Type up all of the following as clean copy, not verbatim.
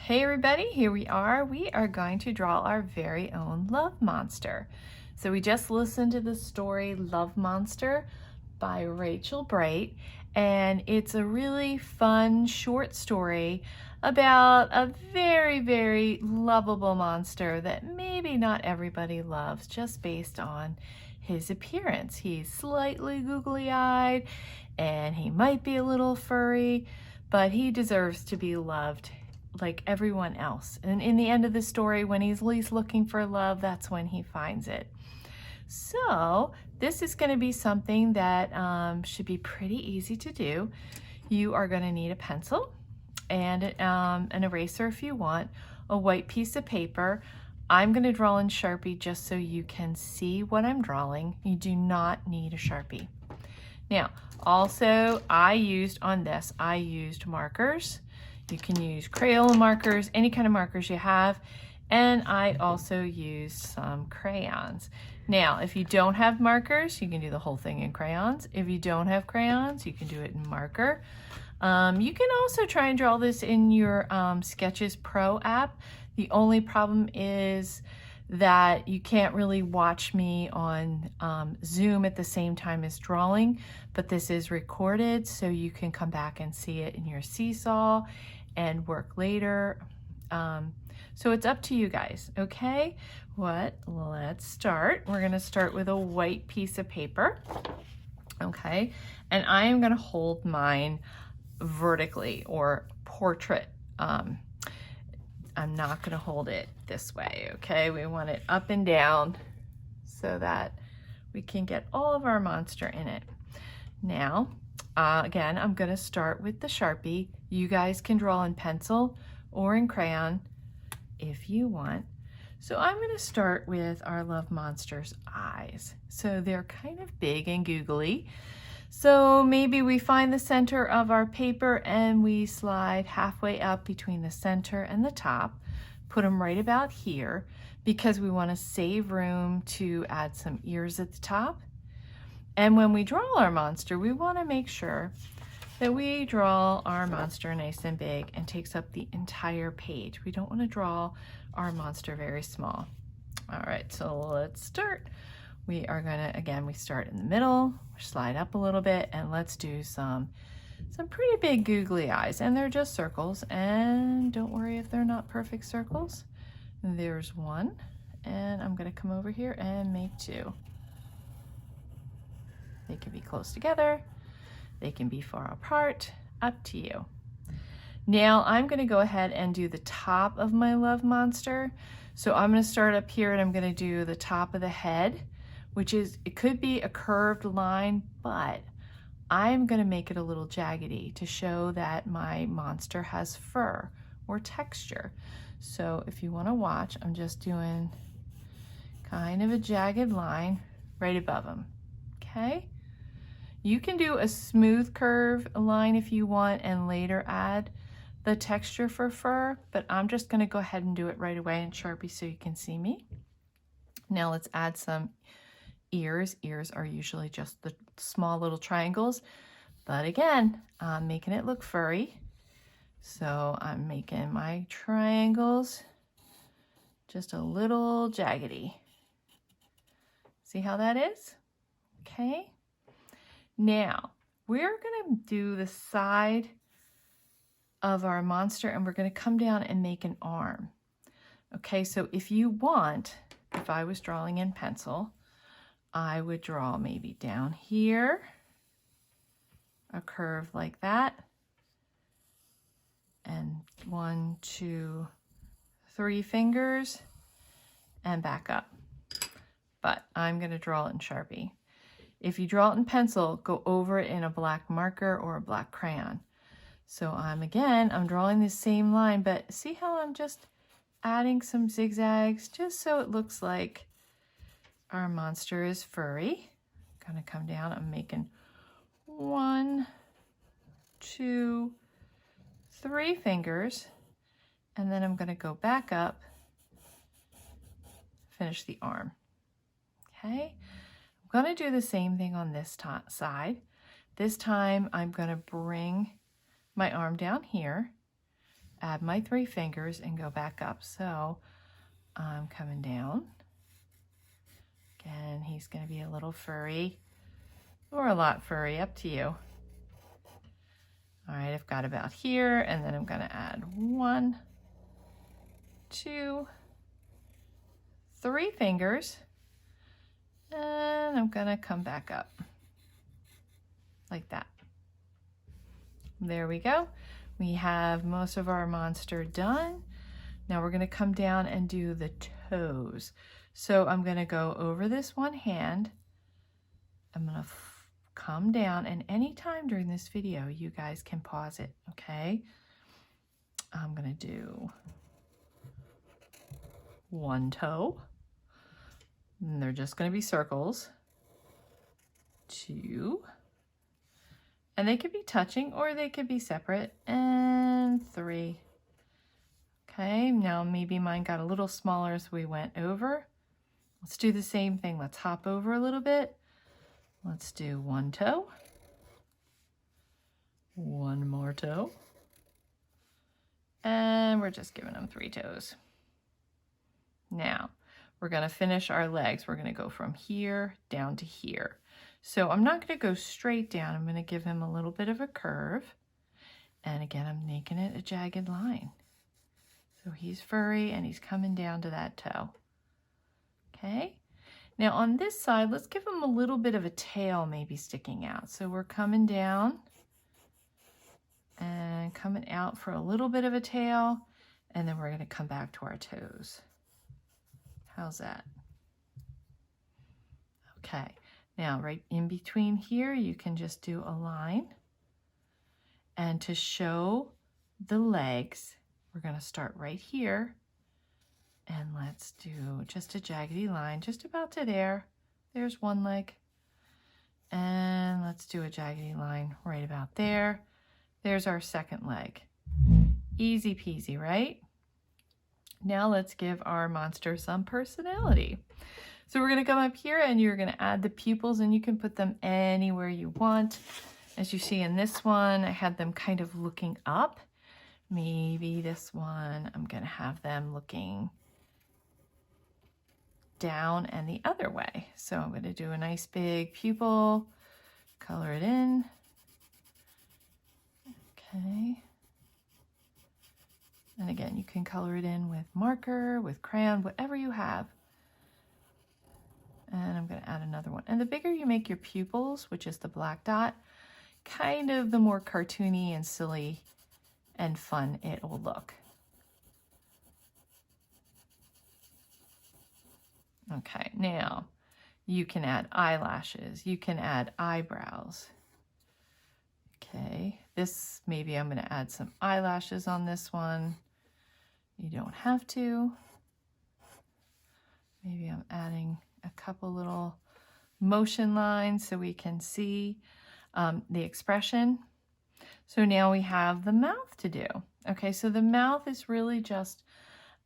Hey everybody, here we are. We are going to draw our very own love monster. So we just listened to the story Love Monster by Rachel Bright, and it's a really fun short story about a very lovable monster that maybe not everybody loves just based on his appearance. He's slightly googly-eyed and he might be a little furry, but he deserves to be loved like everyone else. And in the end of the story, when he's least looking for love, that's when he finds it. So this is going to be something that should be pretty easy to do. You are going to need a pencil and an eraser if you want, a white piece of paper. I'm going to draw in Sharpie just so you can see what I'm drawing. You do not need a Sharpie. Now, also, I used markers. You can use Crayola markers, any kind of markers you have, and I also used some crayons. Now, if you don't have markers, you can do the whole thing in crayons. If you don't have crayons, you can do it in marker. You can also try and draw this in your Sketches Pro app. The only problem is that you can't really watch me on Zoom at the same time as drawing, but this is recorded so you can come back and see it in your Seesaw and work later. So it's up to you guys, okay? Let's start. We're gonna start with a white piece of paper, okay? And I am gonna hold mine vertically or portrait. I'm not gonna hold it this way, okay? We want it up and down so that we can get all of our monster in it. Now, again, I'm gonna start with the Sharpie. You guys can draw in pencil or in crayon if you want. So I'm gonna start with our love monster's eyes. So they're kind of big and googly. So maybe we find the center of our paper and we slide halfway up between the center and the top, put them right about here because we want to save room to add some ears at the top. And when we draw our monster, we want to make sure that we draw our monster nice and big and takes up the entire page. We don't want to draw our monster very small. All right, so let's start. We are gonna, again, we start in the middle, slide up a little bit, and let's do some pretty big googly eyes. And they're just circles, and don't worry if they're not perfect circles. There's one, and I'm gonna come over here and make two. They can be close together, they can be far apart, up to you. Now I'm gonna go ahead and do the top of my love monster. So I'm gonna start up here and I'm gonna do the top of the head, which is, it could be a curved line, but I'm gonna make it a little jaggedy to show that my monster has fur or texture. So if you wanna watch, I'm just doing kind of a jagged line right above him, okay? You can do a smooth curve line if you want and later add the texture for fur, but I'm just gonna go ahead and do it right away in Sharpie so you can see me. Now let's add some ears. Ears are usually just the small little triangles, but again, I'm making it look furry. So I'm making my triangles just a little jaggedy. See how that is? Okay. Now we're gonna do the side of our monster and we're gonna come down and make an arm. Okay, so if you want, if I was drawing in pencil, I would draw maybe down here, a curve like that, and 1, 2, 3 fingers, and back up. But I'm gonna draw it in Sharpie. If you draw it in pencil, go over it in a black marker or a black crayon. So I'm drawing the same line, but see how I'm just adding some zigzags just so it looks like our monster is furry. I'm gonna come down, I'm making 1, 2, 3 fingers, and then I'm gonna go back up, finish the arm, okay? I'm gonna do the same thing on this side. This time I'm gonna bring my arm down here, add my 3 fingers and go back up. So I'm coming down. Again, he's going to be a little furry or a lot furry, up to you. All right, I've got about here, and then I'm going to add 1, 2, 3 fingers, and I'm going to come back up like that. There we go. We have most of our monster done. Now we're going to come down and do the toes. So I'm going to go over this one hand. I'm going to come down, and anytime during this video you guys can pause it, okay? I'm going to do 1 toe, and they're just going to be circles. 2, and they could be touching or they could be separate, and 3. Okay, now maybe mine got a little smaller, so we went over. Let's do the same thing. Let's hop over a little bit. Let's do 1 toe, 1 more toe, and we're just giving them 3 toes. Now, we're going to finish our legs. We're going to go from here down to here. So I'm not going to go straight down. I'm going to give him a little bit of a curve. And again, I'm making it a jagged line. So he's furry and he's coming down to that toe. Okay. Now on this side, let's give him a little bit of a tail maybe sticking out. So we're coming down and coming out for a little bit of a tail, and then we're going to come back to our toes. How's that? Okay. Now right in between here, you can just do a line. And to show the legs, we're going to start right here. And let's do just a jaggedy line, just about to there. There's one leg. And let's do a jaggedy line right about there. There's our second leg. Easy peasy, right? Now let's give our monster some personality. So we're going to come up here and you're going to add the pupils, and you can put them anywhere you want. As you see in this one, I had them kind of looking up. Maybe this one, I'm going to have them looking down and the other way. So I'm going to do a nice big pupil, color it in. Okay. And again, you can color it in with marker, with crayon, whatever you have. And I'm going to add another one. And the bigger you make your pupils, which is the black dot, kind of the more cartoony and silly and fun it will look. Okay, now you can add eyelashes, you can add eyebrows. Okay, this, maybe I'm going to add some eyelashes on this one. You don't have to. Maybe I'm adding a couple little motion lines so we can see the expression. So now we have the mouth to do. Okay, so the mouth is really just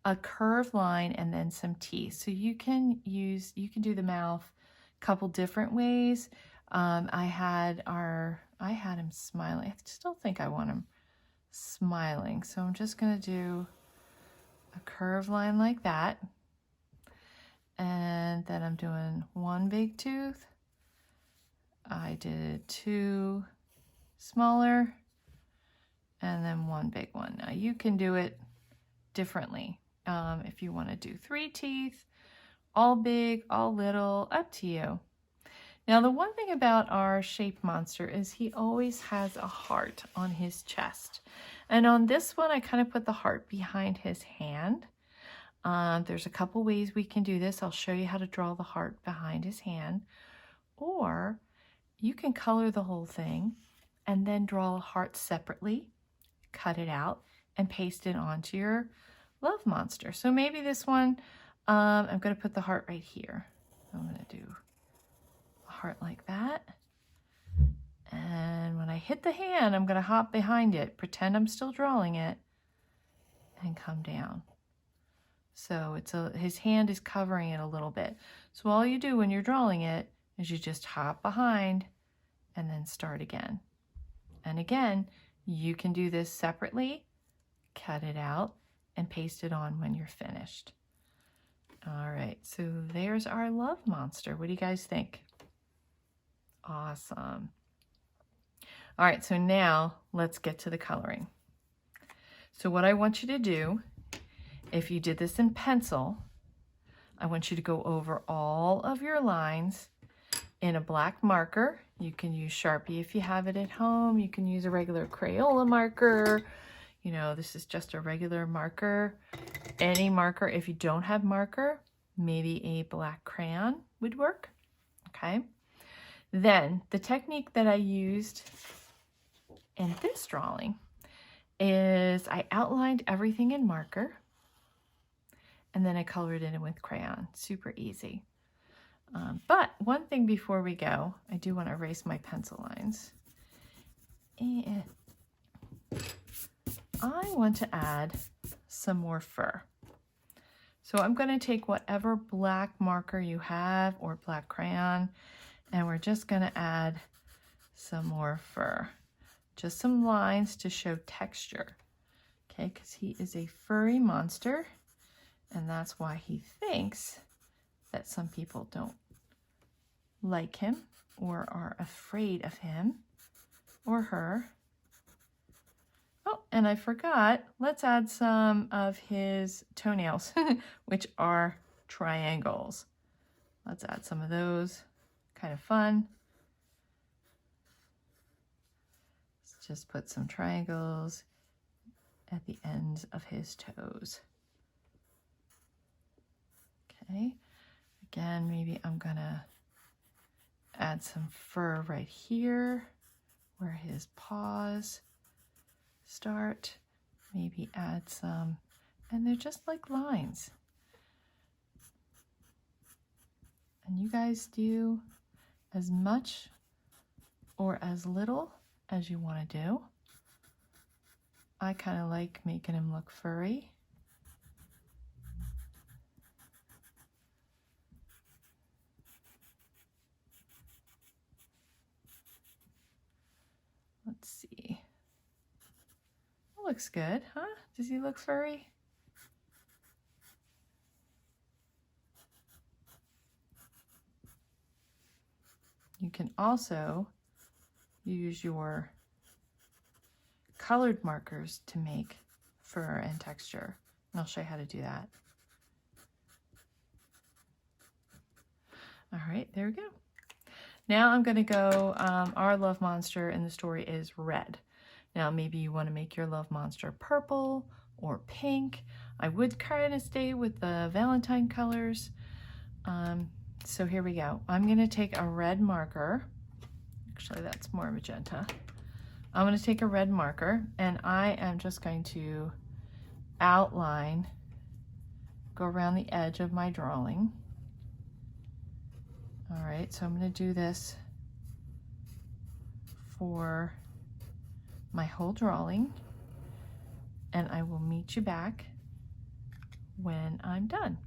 a curved line and then some teeth. So you can do the mouth a couple different ways. I had him smiling. I still think I want him smiling. So I'm just going to do a curved line like that. And then I'm doing 1 big tooth. I did 2 smaller and then 1 big one. Now you can do it differently. If you want to do 3 teeth, all big, all little, up to you. Now the one thing about our shape monster is he always has a heart on his chest. And on this one, I kind of put the heart behind his hand. There's a couple ways we can do this. I'll show you how to draw the heart behind his hand. Or you can color the whole thing and then draw a heart separately, cut it out, and paste it onto your love monster. So maybe this one, I'm going to put the heart right here. I'm going to do a heart like that. And when I hit the hand, I'm going to hop behind it, pretend I'm still drawing it, and come down. So his hand is covering it a little bit. So all you do when you're drawing it is you just hop behind and then start again. And again, you can do this separately, cut it out and paste it on when you're finished. All right, so there's our love monster. What do you guys think? Awesome. All right, so now let's get to the coloring. So what I want you to do, if you did this in pencil, I want you to go over all of your lines in a black marker. You can use Sharpie if you have it at home. You can use a regular Crayola marker. You know, this is just a regular marker. Any marker. If you don't have marker, maybe a black crayon would work. Okay. Then the technique that I used in this drawing is I outlined everything in marker and then I colored it in with crayon. Super easy. But one thing before we go, I do want to erase my pencil lines. And I want to add some more fur. So I'm going to take whatever black marker you have or black crayon, and we're just going to add some more fur. Just some lines to show texture. Okay, because he is a furry monster, and that's why he thinks that some people don't like him or are afraid of him or her. Oh, and I forgot, let's add some of his toenails, which are triangles. Let's add some of those, kind of fun. Let's just put some triangles at the ends of his toes. Okay, again, maybe I'm gonna add some fur right here where his paws start. Maybe add some, and they're just like lines. And you guys do as much or as little as you want to do. I kind of like making him look furry. Let's see. That looks good, huh? Does he look furry? You can also use your colored markers to make fur and texture. And I'll show you how to do that. All right, there we go. Now I'm going to go, our love monster in the story is red. Now maybe you want to make your love monster purple or pink. I would kind of stay with the Valentine colors. So here we go. I'm going to take a red marker. Actually, that's more magenta. I'm going to take a red marker and I am just going to outline, go around the edge of my drawing. All right, so I'm going to do this for my whole drawing, and I will meet you back when I'm done.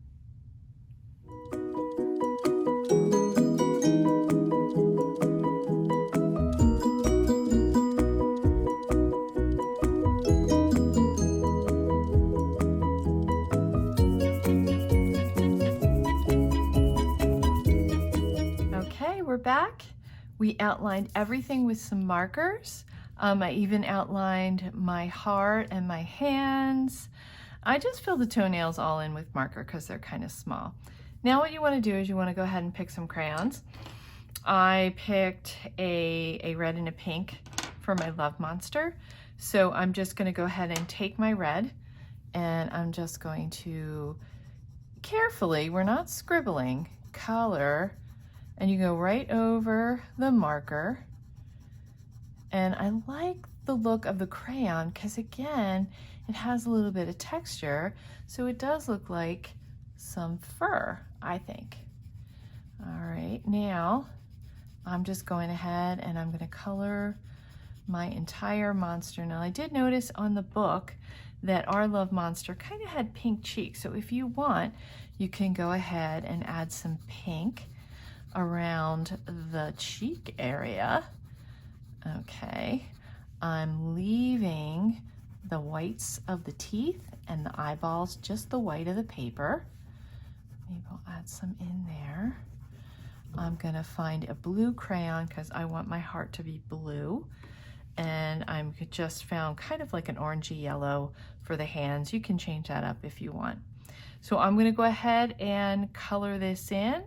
Okay, we're back. We outlined everything with some markers. I even outlined my heart and my hands. I just filled the toenails all in with marker because they're kind of small. Now what you want to do is you want to go ahead and pick some crayons. I picked a red and a pink for my love monster. So I'm just going to go ahead and take my red and I'm just going to carefully, we're not scribbling, color, and you go right over the marker. And I like the look of the crayon because again, it has a little bit of texture. So it does look like some fur, I think. All right, now I'm just going ahead and I'm going to color my entire monster. Now I did notice on the book that our love monster kind of had pink cheeks. So if you want, you can go ahead and add some pink around the cheek area. Okay, I'm leaving the whites of the teeth and the eyeballs, just the white of the paper. Maybe I'll add some in there. I'm gonna find a blue crayon because I want my heart to be blue. And I'm just found kind of like an orangey yellow for the hands. You can change that up if you want. So I'm gonna go ahead and color this in,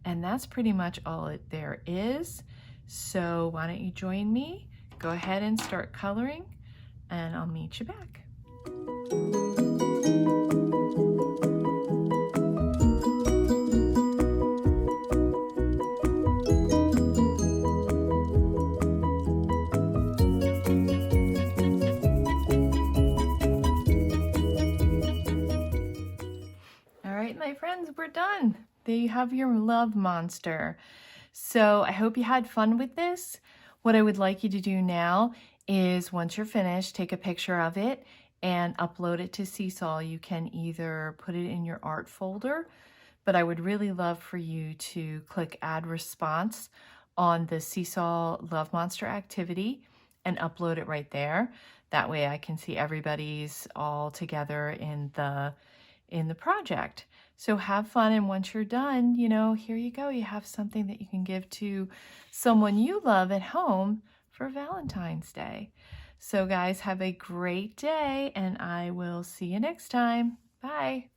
and that's pretty much all there is. So why don't you join me? Go ahead and start coloring, and I'll meet you back. My friends, we're done. There you have your love monster. So I hope you had fun with this. What I would like you to do now is, once you're finished, take a picture of it and upload it to Seesaw. You can either put it in your art folder, but I would really love for you to click add response on the Seesaw Love Monster activity and upload it right there. That way I can see everybody's all together in the project. So have fun, and once you're done, you know, here you go. You have something that you can give to someone you love at home for Valentine's Day. So guys, have a great day, and I will see you next time. Bye.